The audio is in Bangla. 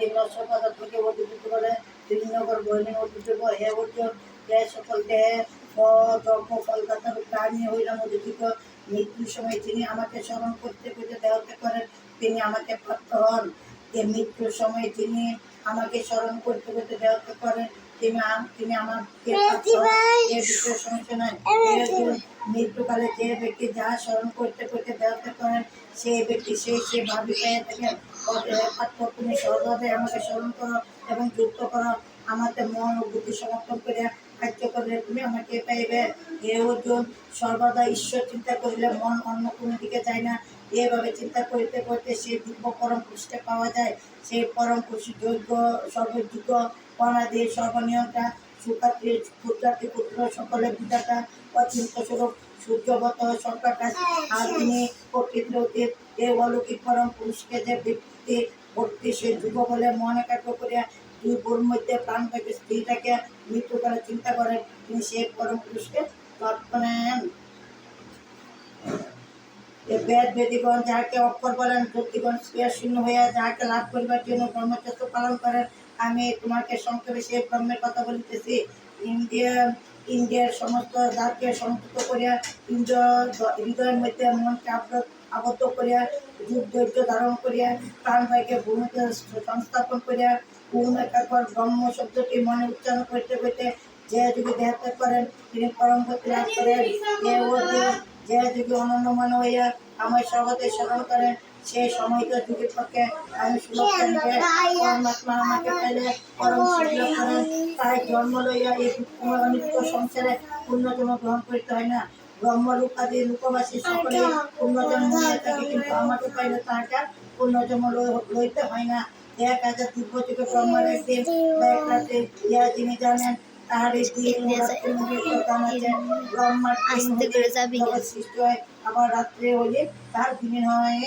তিন নশ্বর পদার্থ থেকে অধিভূত বলে তিননগর বহিনী অধিযোগ হে অর্জুন হে সকল দেহে যজ্ঞ ফলদাতা প্রাণী হইলাম অধিযোগ। মৃত্যুর সময় যিনি আমাকে স্মরণ করতে করতে দেহত্যাগ করেন তিনি আমাকে প্রাপ্ত হন। যে মৃত্যুর সময় যিনি আমাকে স্মরণ করতে করতে দেহত্যাগ করেন তিনি আমাকে বিষয়ে সমস্যা নয়। মৃত্যুকালে যে ব্যক্তি যা স্মরণ করতে করতে দেহত্যাগ করেন সেই ব্যক্তি সে ভাবি পেয়ে থাকেন তুমি সর্বদা আমাকে স্মরণ করো এবং যুক্ত করো আমাদের মন ও বুদ্ধি সমর্থন করে কার্য করলে তুমি আমাকে পাইবে। এ অর্জুন সর্বদা ঈশ্বর চিন্তা করিলে মন অন্য কোনো দিকে যায় না। এভাবে চিন্তা করতে করতে সেই দিব্য পরম পুরুষকে পাওয়া যায়। সেই পরম পুরুষ যোগ্য সর্বযোগ্য অনাদি সর্বনিয়ন্ত্রা সুপাত্রী ক্ষুদ্রাতি পুত্র সকলের বিধাতা অচিন্ত স্বরূপ সূর্যবত সপ্রকাশ আর তিনি প্রকৃতির অতীত এই অলৌকিক পরম পুরুষকে যে ব্যক্তি ভক্তি সে যুগ বলে মন একাগ্র করিয়া দুই বোর মধ্যে প্রাণ থেকে স্ত্রীটাকে মৃত্যু করে চিন্তা করেন তিনি সেই পরম পুরুষকে তত্ত্ব নেন। বেদ বেদীগণ যাহাকে অক্ষর বলেন ব্যক্তিগণ ক্রিয়াশূন্য হইয়া যাহাকে লাভ করিবার জন্য ব্রহ্মচর্য পালন করেন। আমি তোমাকে সংক্ষেপে সেই ব্রহ্মের কথা বলিতেছি। ইন্দ্রিয়ের সমস্ত দ্বারকে সংযুক্ত করিয়া ইন্দ্র হৃদয়ের মধ্যে মনকে আবদ্ধ করিয়া যুগ ধৈর্য ধারণ করিয়া প্রাণবায়ুকে ভূমিতে সংস্থাপন করিয়া পূর্ণ একাগ্র ব্রহ্ম শব্দটি মনে উচ্চারণ করতে করতে যে যুগে দেহত্যাগ করেন তিনি পরম গতি লাভ করেন। যে যুগে অনন্য মনে হইয়া আমার সর্বদাই স্মরণ করেন সেই সময়ত যুগের পক্ষে আমি সুলভ জানিবে পরমাত্মা আমাকে পাইলে পরম সুযোগ করেন। তাই জন্ম লইয়া এই দুঃখময় অনিত্য সংসারে পুণ্যজন্ম গ্রহণ করিতে হয় না। ব্রহ্মলোক আদি লোকবাসী সকলে পুণ্যজন্ম হইয়া থাকে কিন্তু আমাকে পাইলে তাহাকে পুণ্যজন্ম লইতে হয় না। 1000 দিব্য যুগে ব্রহ্মার একদিন বা এক রাতে ইহা যিনি জানেন তাহার এই দিন ব্রহ্মার সৃষ্টি হয় আবার রাত্রে হইলে তাহার দিন হয়।